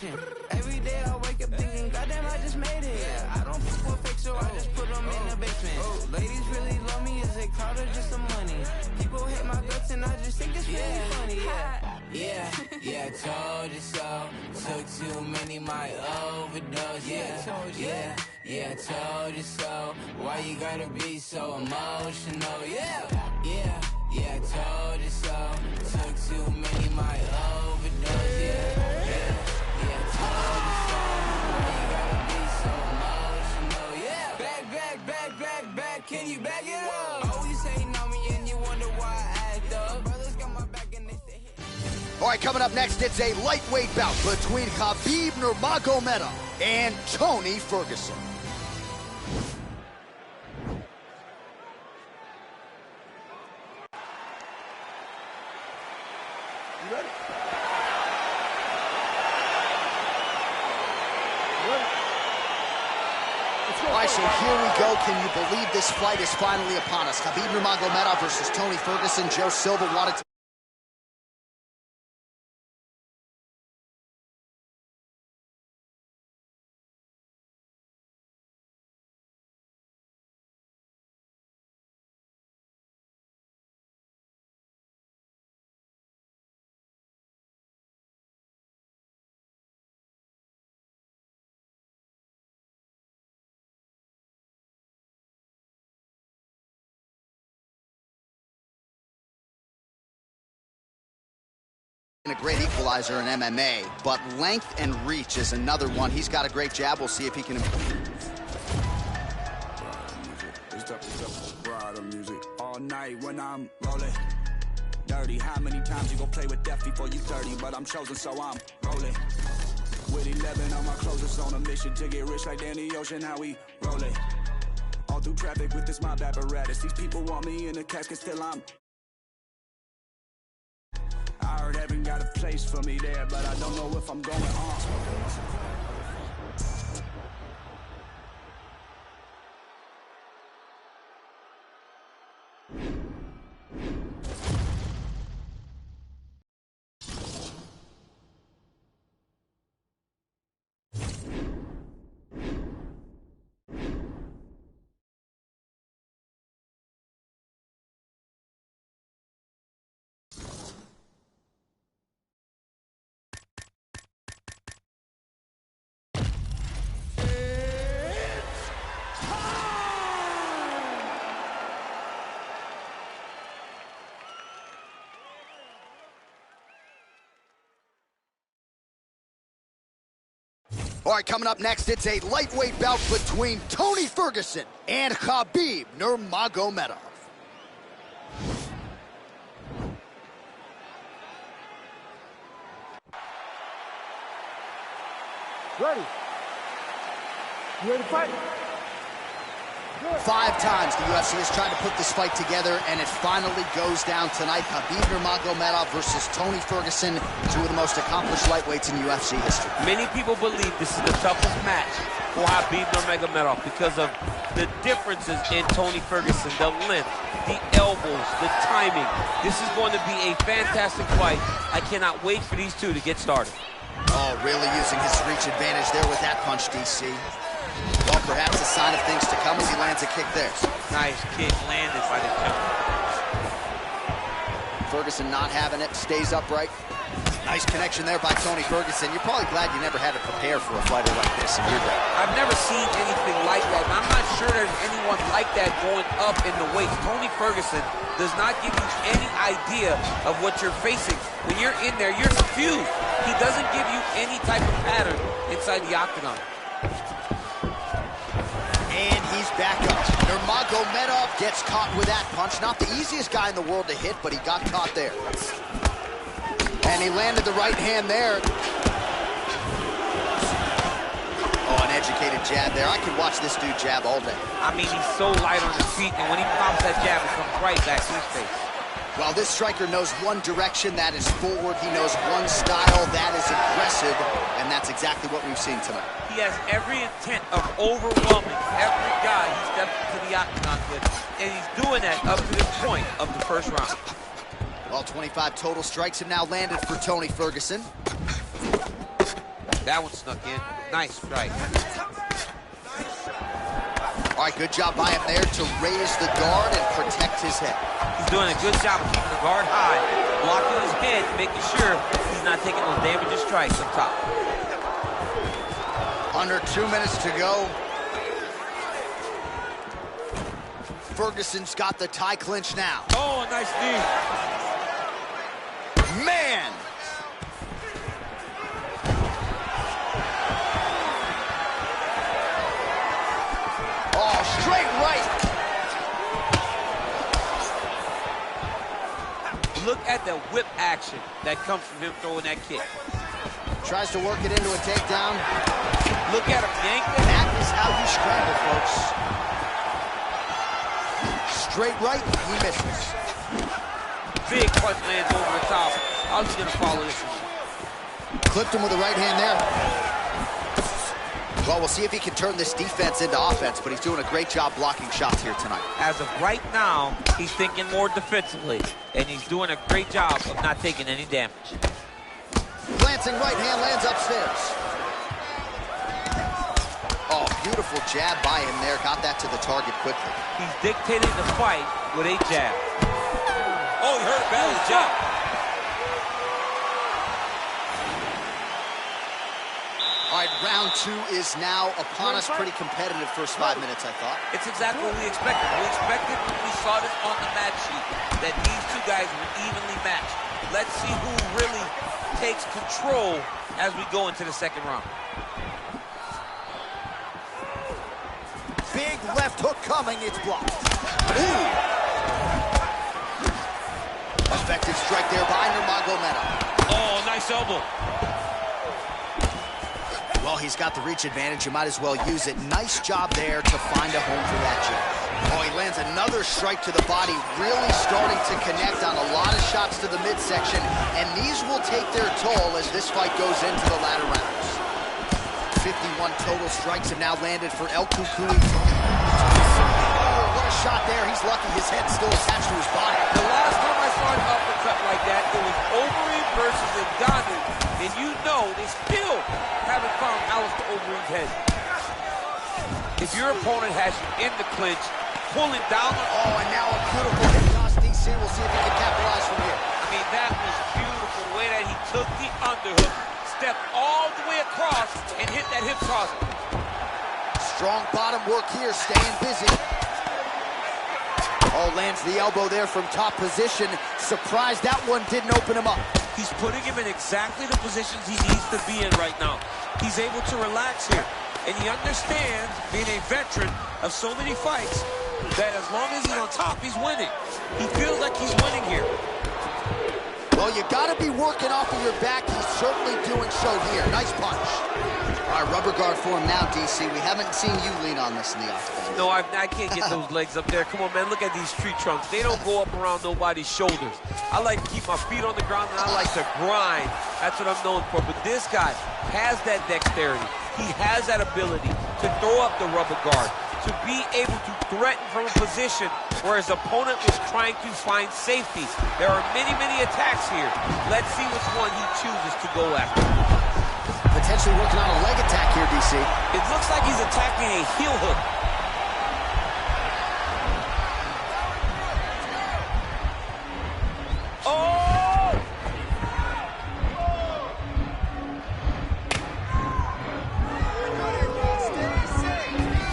motivation. Every day I wake up thinking, goddamn, I just made it. Yeah, I don't fuck with fake, so I just put them in the basement. Ladies really love me, is it clout or just some money? People hate my guts and I just think it's really funny. Yeah, I told you so. Took too many, my overdose. Yeah, I told you so. Why you gotta be so emotional? Yeah, I told you so. Took too many, my overdose. Yeah, I told you so. Why you gotta be so emotional? Yeah, back, can you back it up? Always hating on me and you wonder why I act up. Brothers got my back and they say All right, coming up next, it's a lightweight bout between Khabib Nurmagomedov and Tony Ferguson. You ready? All right, so here we go. Can you believe this fight is finally upon us? Khabib Nurmagomedov versus Tony Ferguson. Joe Silva wanted to... a great equalizer in MMA, but length and reach is another one. He's got a great jab. We'll see if he can improve. Music all night when I'm rolling. Dirty, how many times you gon' play with death before you 30? But I'm chosen, so I'm rolling. With 11 on my closest, on a mission to get rich like Danny Ocean. How we rolling? All through traffic with this mob apparatus. These people want me in the casket, still I'm. I heard heaven got a place for me there, but I don't know if I'm going on. All right, coming up next, it's a lightweight bout between Tony Ferguson and Khabib Nurmagomedov. Ready? You ready to fight? 5 times the UFC is trying to put this fight together, and it finally goes down tonight. Khabib Nurmagomedov versus Tony Ferguson, 2 of the most accomplished lightweights in UFC history. Many people believe this is the toughest match for Khabib Nurmagomedov because of the differences in Tony Ferguson, the length, the elbows, the timing. This is going to be a fantastic fight. I cannot wait for these two to get started. Oh, really using his reach advantage there with that punch, DC. Well, perhaps a sign of things to come as he lands a kick there. Nice kick landed by the counter. Ferguson not having it, stays upright. Nice connection there by Tony Ferguson. You're probably glad you never had to prepare for a fighter like this in your day. I've never seen anything like that, and I'm not sure there's anyone like that going up in the weights. Tony Ferguson does not give you any idea of what you're facing. When you're in there, you're confused. He doesn't give you any type of pattern inside the octagon. And he's back up. Nurmagomedov gets caught with that punch. Not the easiest guy in the world to hit, but he got caught there. And he landed the right hand there. Oh, an educated jab there. I could watch this dude jab all day. I mean, he's so light on his feet, and when he pops that jab, it comes right back to his face. Well, this striker knows one direction, that is forward. He knows one style, that is aggressive, and that's exactly what we've seen tonight. He has every intent of overwhelming every guy he steps into the octagon with, and he's doing that up to this point of the first round. Well, 25 total strikes have now landed for Tony Ferguson. That one snuck in. Nice strike. All right, good job by him there to raise the guard and protect his head. He's doing a good job of keeping the guard high, blocking his head, making sure he's not taking those damaging strikes up top. Under 2 minutes to go. Ferguson's got the tie clinch now. Oh, a nice knee. Man! Oh, straight right. Look at the whip action that comes from him throwing that kick. Tries to work it into a takedown. Look at him yank it. That is how you scramble, folks. Straight right, he misses. Big punch lands over the top. How's he gonna follow this one? Clipped him with the right hand there. Well, we'll see if he can turn this defense into offense, but he's doing a great job blocking shots here tonight. As of right now, he's thinking more defensively, and he's doing a great job of not taking any damage. Glancing right hand lands upstairs. Oh, beautiful jab by him there. Got that to the target quickly. He's dictating the fight with a jab. Oh, he hurt bad with a jab. All right, round 2 is now upon us. Pretty competitive first 5 minutes, I thought. It's exactly what we expected. We expected when we saw this on the match sheet that these two guys were evenly matched. Let's see who really takes control as we go into the second round. Big left hook coming, it's blocked. Ooh! Effective strike there by Nurmagomedov. Oh, nice elbow. Well, he's got the reach advantage. You might as well use it. Nice job there to find a home for that jab. Oh, he lands another strike to the body, really starting to connect on a lot of shots to the midsection, and these will take their toll as this fight goes into the latter rounds. 51 total strikes have now landed for El Cucuy. Oh, what a shot there. He's lucky his head's still attached to his body. The last time I saw an uppercut like that, it was Overeem versus Ngannou, and you know they still haven't found Alistair Overeem's head. If your opponent has you in the clinch, pulling down on... Oh, and now a beautiful hit toss, DC. We'll see if he can capitalize from here. I mean, that was beautiful, the way that he took the underhook, stepped all the way across, and hit that hip toss. Strong bottom work here, staying busy. Oh, lands the elbow there from top position. Surprised that one didn't open him up. He's putting him in exactly the positions he needs to be in right now. He's able to relax here. And he understands, being a veteran of so many fights, that as long as he's on top, he's winning. He feels like he's winning here. Well, you got to be working off of your back. He's certainly doing so here. Nice punch. All right, rubber guard for him now, DC. We haven't seen you lean on this in the octagon. No, I can't get those legs up there. Come on, man, look at these tree trunks. They don't go up around nobody's shoulders. I like to keep my feet on the ground, and I like to grind. That's what I'm known for. But this guy has that dexterity. He has that ability to throw up the rubber guard, to be able to threaten from a position where his opponent was trying to find safety. There are many, many attacks here. Let's see which one he chooses to go after. Potentially working on a leg attack here, DC. It looks like he's attacking a heel hook.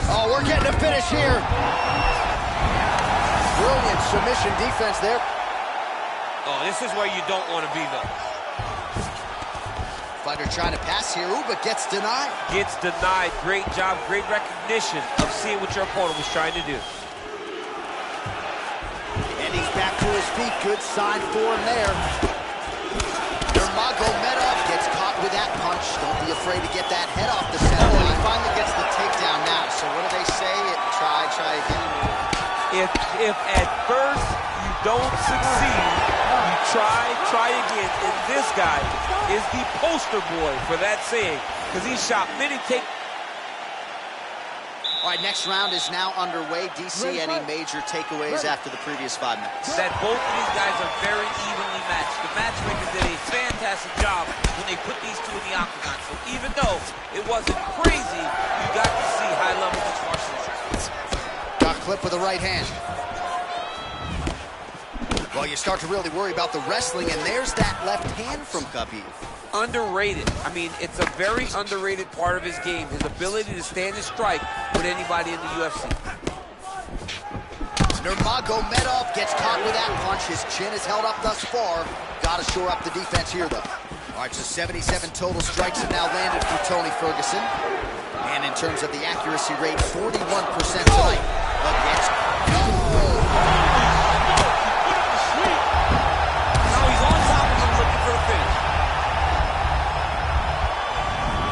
Oh, we're getting a finish here. Brilliant submission defense there. Oh, this is where you don't want to be, though. Fighter trying to pass here, ooh, but gets denied. Gets denied. Great job, great recognition of seeing what your opponent was trying to do. And he's back to his feet. Good sign for him there. Nurmagomedov gets caught with that punch. Don't be afraid to get that head off the center. Oh, he finally gets the takedown now. So what do they say? Try again. If at first you don't succeed, you try again. And this guy is the poster boy for that saying, because he shot many take. All right, next round is now underway. DC, any major takeaways after the previous 5 minutes? That both of these guys are very evenly matched. The matchmakers did a fantastic job when they put these two in the octagon. So even though it wasn't crazy, you got to see high-level mixed martial arts. Got clipped with the right hand. Well, you start to really worry about the wrestling, and there's that left hand from Khabib. Underrated. I mean, it's a very underrated part of his game, his ability to stand and strike with anybody in the UFC. Nurmagomedov gets caught with that punch. His chin is held up thus far. Got to shore up the defense here, though. All right, so 77 total strikes have now landed for Tony Ferguson. And in terms of the accuracy rate, 41% tonight against... Now he's on top of him looking for the finish.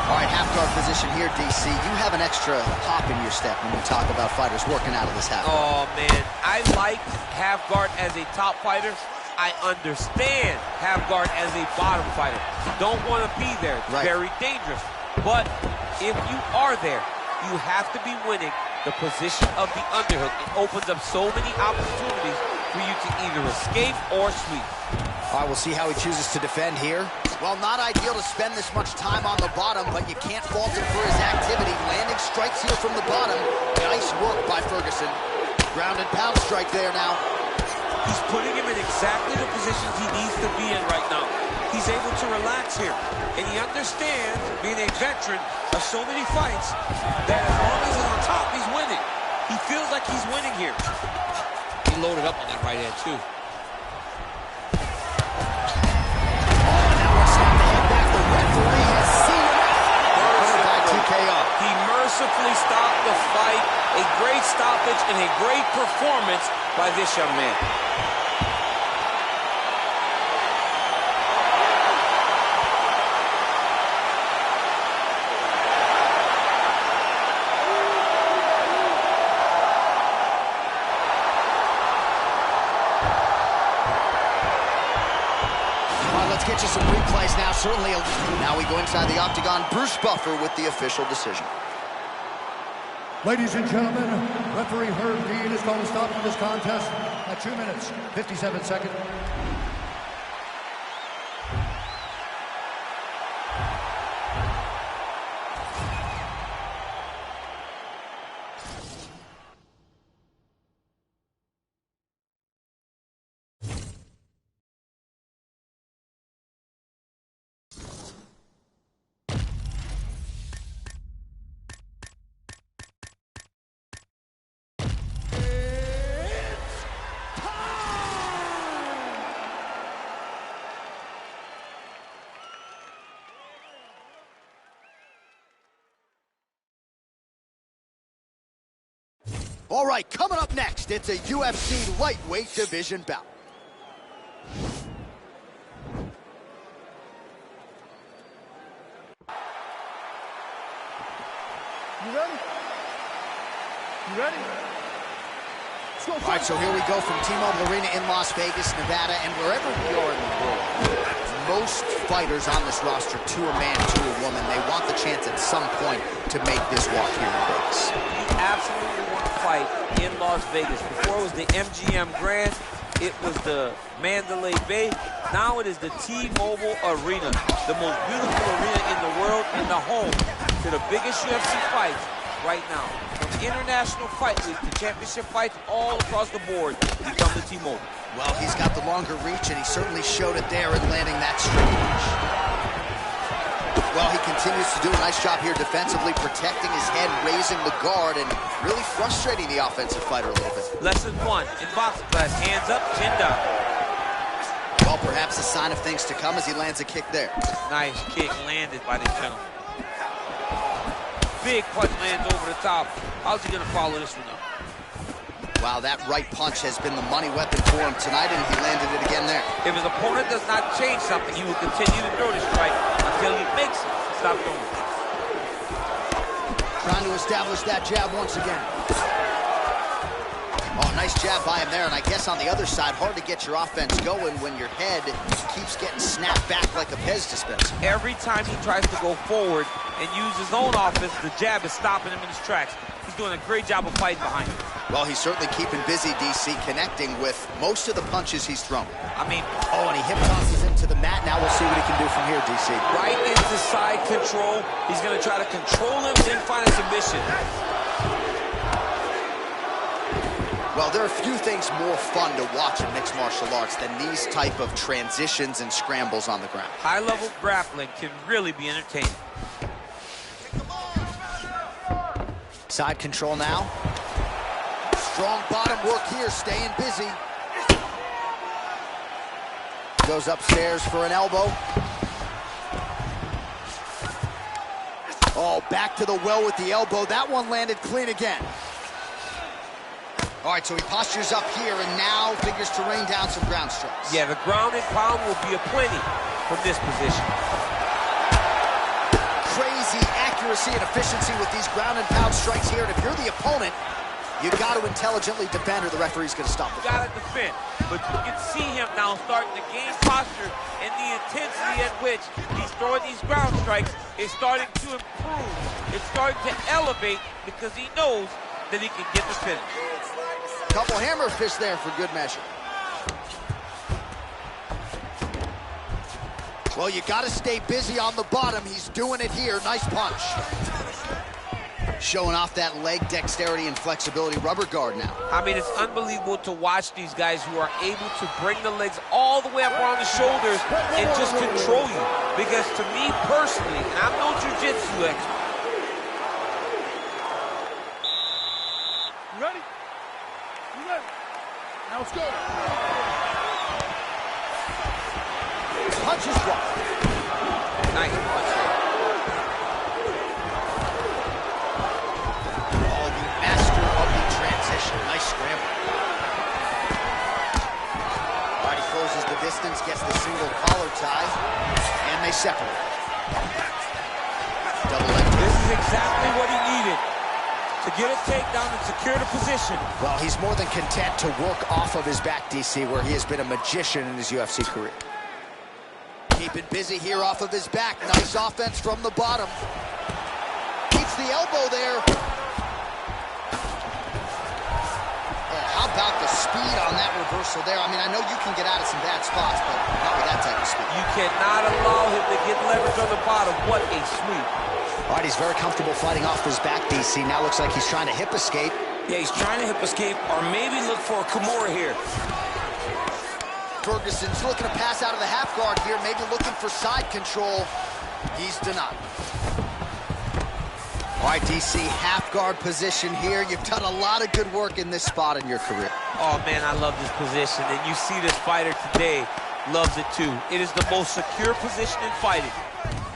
All right, half guard position here, DC. You have an extra hop in your step when you talk about fighters working out of this half guard. Oh, man. I like half guard as a top fighter. I understand half guard as a bottom fighter. You don't want to be there. It's very dangerous. But if you are there, you have to be winning the position of the underhook. It opens up so many opportunities for you to either escape or sweep. All right, we'll see how he chooses to defend here. Well, not ideal to spend this much time on the bottom, but you can't fault him for his activity. Landing strikes here from the bottom. Nice work by Ferguson. Ground and pound strike there now. He's putting him in exactly the positions he needs to be in right now. He's able to relax here. And he understands, being a veteran of so many fights, that as long as he's on top, he's winning. He feels like he's winning here. He loaded up on that right hand, too. He mercifully stopped the fight. A great stoppage and a great performance by this young man. Let's get you some replays now. Certainly, now we go inside the octagon. Bruce Buffer with the official decision. Ladies and gentlemen, referee Herb Dean is going to stop this contest at 2 minutes, 57 seconds. All right, coming up next, it's a UFC lightweight division bout. You ready? You ready? Let's go. All right, so here we go from T-Mobile Arena in Las Vegas, Nevada, and wherever we are in the world. Most fighters on this roster, to a man, to a woman, they want the chance at some point to make this walk here in Vegas. You absolutely want to fight in Las Vegas. Before it was the MGM Grand, it was the Mandalay Bay. Now it is the T-Mobile Arena, the most beautiful arena in the world and the home to the biggest UFC fights right now. From the International Fight Week to championship fights all across the board, you come to T-Mobile. Well, he's got the longer reach, and he certainly showed it there in landing that straight punch. Well, he continues to do a nice job here defensively, protecting his head, raising the guard, and really frustrating the offensive fighter a little bit. Lesson 1 in boxing class, hands up, chin down. Well, perhaps a sign of things to come as he lands a kick there. Nice kick landed by this gentleman. Big punch lands over the top. How's he gonna follow this one up? Wow, that right punch has been the money weapon for him tonight, and he landed it again there. If his opponent does not change something, he will continue to throw this strike until he makes it stop throwing. Trying to establish that jab once again. Oh, nice jab by him there, and I guess on the other side, hard to get your offense going when your head keeps getting snapped back like a Pez dispenser. Every time he tries to go forward and use his own offense, the jab is stopping him in his tracks. He's He's doing a great job of fighting behind him. Well, he's certainly keeping busy, DC, connecting with most of the punches he's thrown. I mean, oh, and he hip tosses into the mat. Now we'll see what he can do from here, DC. Right into side control. He's going to try to control him, then find a submission. Well, there are few things more fun to watch in mixed martial arts than these type of transitions and scrambles on the ground. High-level grappling can really be entertaining. Side control now. Strong bottom work here, staying busy. Goes upstairs for an elbow. Oh, back to the well with the elbow. That one landed clean again. All right, so he postures up here and now figures to rain down some ground strikes. Yeah, the ground and pound will be aplenty from this position. Crazy accuracy and efficiency with these ground and pound strikes here. And if you're the opponent, you got to intelligently defend or the referee's going to stop it. You got to defend. But you can see him now starting to gain posture, and the intensity at which he's throwing these ground strikes is starting to improve. It's starting to elevate because he knows that he can get the finish. Couple hammer fists there for good measure. Well, you got to stay busy on the bottom. He's doing it here. Nice punch. Showing off that leg dexterity and flexibility. Rubber guard now. I mean, it's unbelievable to watch these guys who are able to bring the legs all the way up around the shoulders and just control you. Because to me personally, and I'm no jiu-jitsu expert. You ready? You ready? Now let's go. Punches blocked. Nice punch. Oh, the master of the transition. Nice scramble. All right, he closes the distance, gets the single collar tie, and they separate. Double leg. This is exactly what he needed to get a takedown and secure the position. Well, he's more than content to work off of his back, DC, where he has been a magician in his UFC career. Keeping busy here off of his back. Nice offense from the bottom. Keeps the elbow there. Oh, how about the speed on that reversal there? I mean, I know you can get out of some bad spots, but not with that type of speed. You cannot allow him to get leverage on the bottom. What a sweep. All right, he's very comfortable fighting off his back, DC. Now looks like he's trying to hip escape. Yeah, he's trying to hip escape or maybe look for a Kimura here. Ferguson's looking to pass out of the half guard here, maybe looking for side control. He's denied. All right, DC, half guard position here. You've done a lot of good work in this spot in your career. Oh, man, I love this position. And you see this fighter today loves it, too. It is the most secure position in fighting.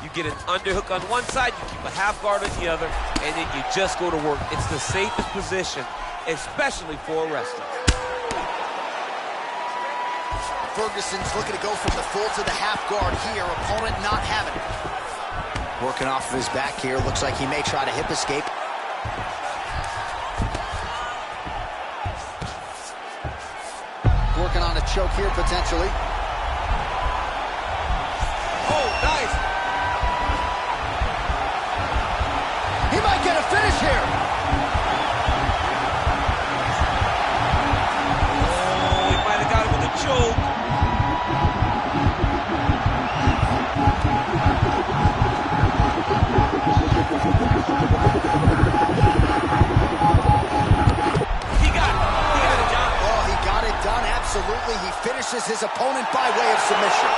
You get an underhook on one side, you keep a half guard on the other, and then you just go to work. It's the safest position, especially for a wrestler. Ferguson's looking to go from the full to the half guard here. Opponent not having it. Working off of his back here. Looks like he may try to hip escape. Working on a choke here, potentially. Oh, nice. He might get a finish here. Oh, he might have got him with a choke. Absolutely, he finishes his opponent by way of submission.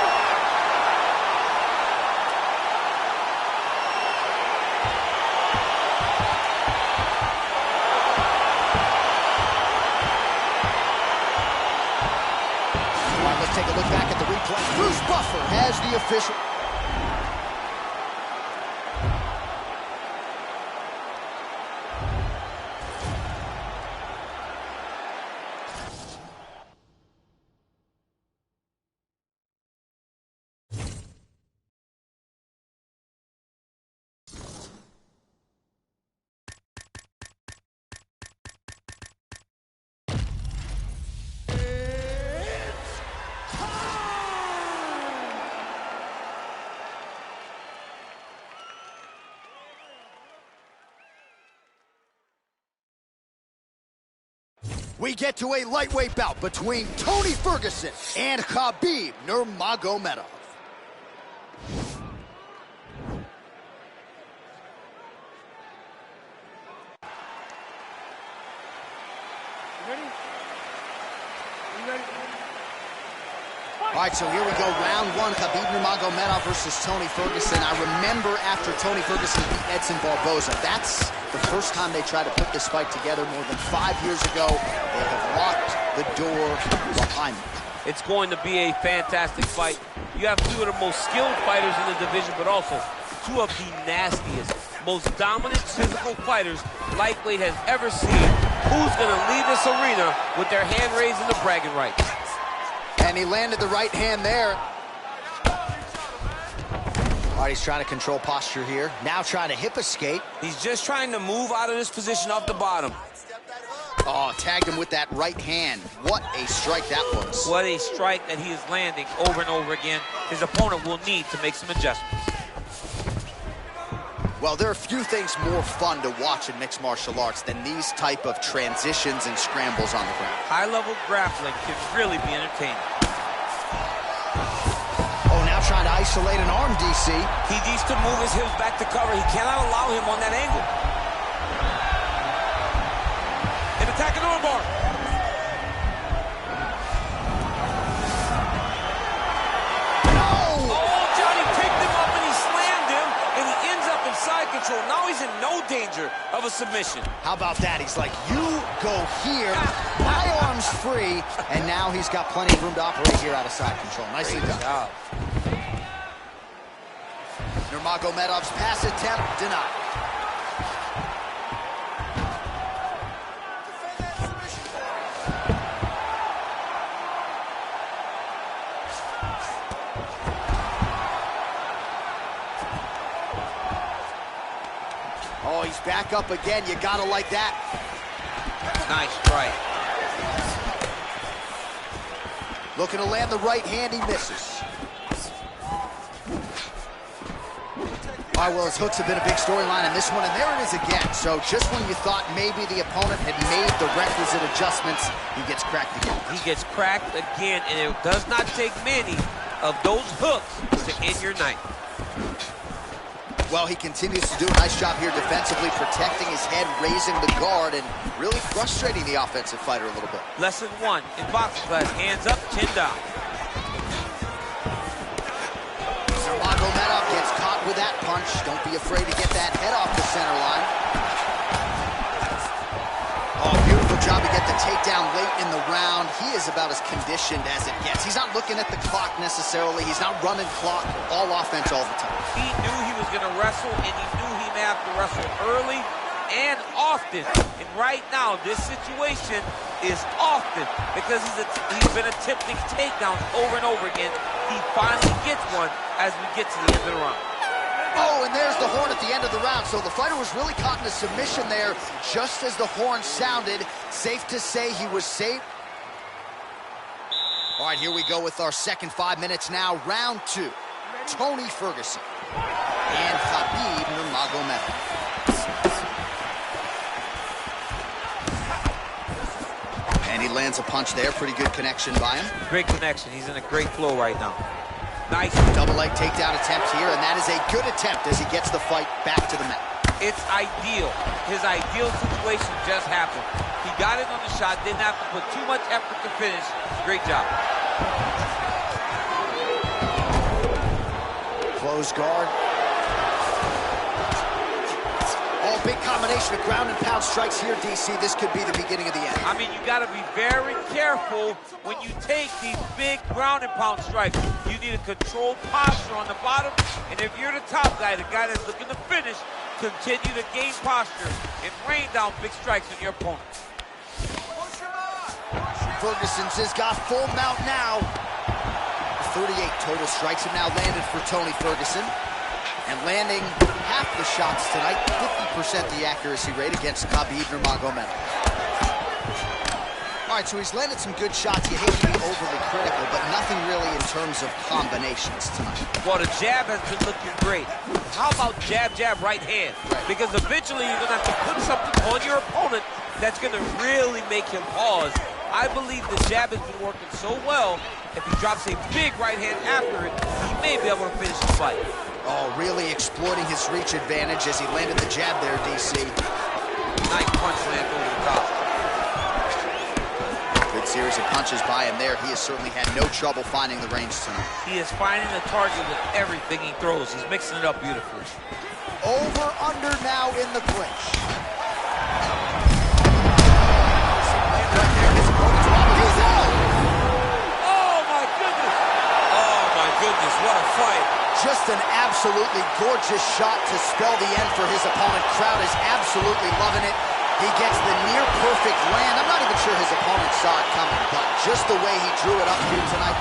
All right, let's take a look back at the replay. Bruce Buffer has the official. We get to a lightweight bout between Tony Ferguson and Khabib Nurmagomedov. All right, so here we go, round one, Khabib Nurmagomedov versus Tony Ferguson. I remember after Tony Ferguson beat Edson Barboza, that's the first time they tried to put this fight together more than 5 years ago. They have locked the door behind them. It's going to be a fantastic fight. You have two of the most skilled fighters in the division, but also two of the nastiest, most dominant physical fighters lightweight has ever seen. Who's going to leave this arena with their hand raised in the bragging rights? And he landed the right hand there. All right, he's trying to control posture here. Now trying to hip escape. He's just trying to move out of this position off the bottom. Oh, tagged him with that right hand. What a strike that was. What a strike that he is landing over and over again. His opponent will need to make some adjustments. Well, there are few things more fun to watch in mixed martial arts than these type of transitions and scrambles on the ground. High-level grappling can really be entertaining. Oh, now trying to isolate an arm, DC. He needs to move his hips back to cover. He cannot allow him on that angle. An attack an armbar. Control. Now he's in no danger of a submission. How about that? He's like, you go here, my arm's free, and now he's got plenty of room to operate here out of side control. Nicely done. Nurmagomedov's pass attempt denied. Oh, he's back up again. You gotta like that. Nice strike. Looking to land the right hand, he misses. All right, well, his hooks have been a big storyline in this one, and there it is again. So just when you thought maybe the opponent had made the requisite adjustments, he gets cracked again. He gets cracked again, and it does not take many of those hooks to end your night. Well, he continues to do a nice job here defensively, protecting his head, raising the guard, and really frustrating the offensive fighter a little bit. Lesson one in boxing class, hands up, chin down. Nurmagomedov gets caught with that punch. Don't be afraid to get that head off the center line. Oh, beautiful job to get the takedown late in the round. He is about as conditioned as it gets. He's not looking at the clock necessarily. He's not running clock, all offense all the time. He knew he was going to wrestle, and he knew he may have to wrestle early and often. And right now, this situation is often because he's been attempting takedowns over and over again. He finally gets one as we get to the end of the round. Oh, and there's the horn at the end of the round. So the fighter was really caught in a submission there just as the horn sounded. Safe to say he was safe. All right, here we go with our second 5 minutes now. Round two. Tony Ferguson and Khabib Nurmagomedov. And he lands a punch there. Pretty good connection by him. Great connection. He's in a great flow right now. Nice. Double leg takedown attempt here, and that is a good attempt as he gets the fight back to the mat. It's ideal. His ideal situation just happened. He got in on the shot, didn't have to put too much effort to finish. Great job. Close guard. Oh, big combination of ground and pound strikes here, DC. This could be the beginning of the end. I mean, you got to be very careful when you take these big ground and pound strikes. You need a controlled posture on the bottom, and if you're the top guy, the guy that's looking to finish, continue to gain posture and rain down big strikes on your opponent. Ferguson's has got full mount now. 38 total strikes have now landed for Tony Ferguson. And landing half the shots tonight, 50% the accuracy rate against Khabib Nurmagomedov. All right, so he's landed some good shots. You hate to be overly critical, but nothing really in terms of combinations tonight. Well, the jab has been looking great. How about jab, jab, right hand? Right. Because eventually you're going to have to put something on your opponent that's going to really make him pause. I believe the jab has been working so well, if he drops a big right hand after it, he may be able to finish the fight. Oh, really exploiting his reach advantage as he landed the jab there, DC. Nice punch land over the top. Good series of punches by him there. He has certainly had no trouble finding the range tonight. He is finding the target with everything he throws. He's mixing it up beautifully. Over, under now in the clinch. He's out! Oh, my goodness. Oh, my goodness, what a fight. Just an absolutely gorgeous shot to spell the end for his opponent. Crowd is absolutely loving it. He gets the near-perfect land. I'm not even sure his opponent saw it coming, but just the way he drew it up here tonight,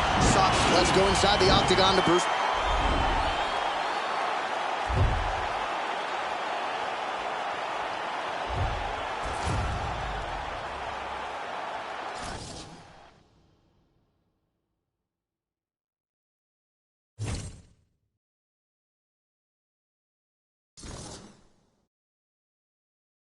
let's go inside the octagon to Bruce.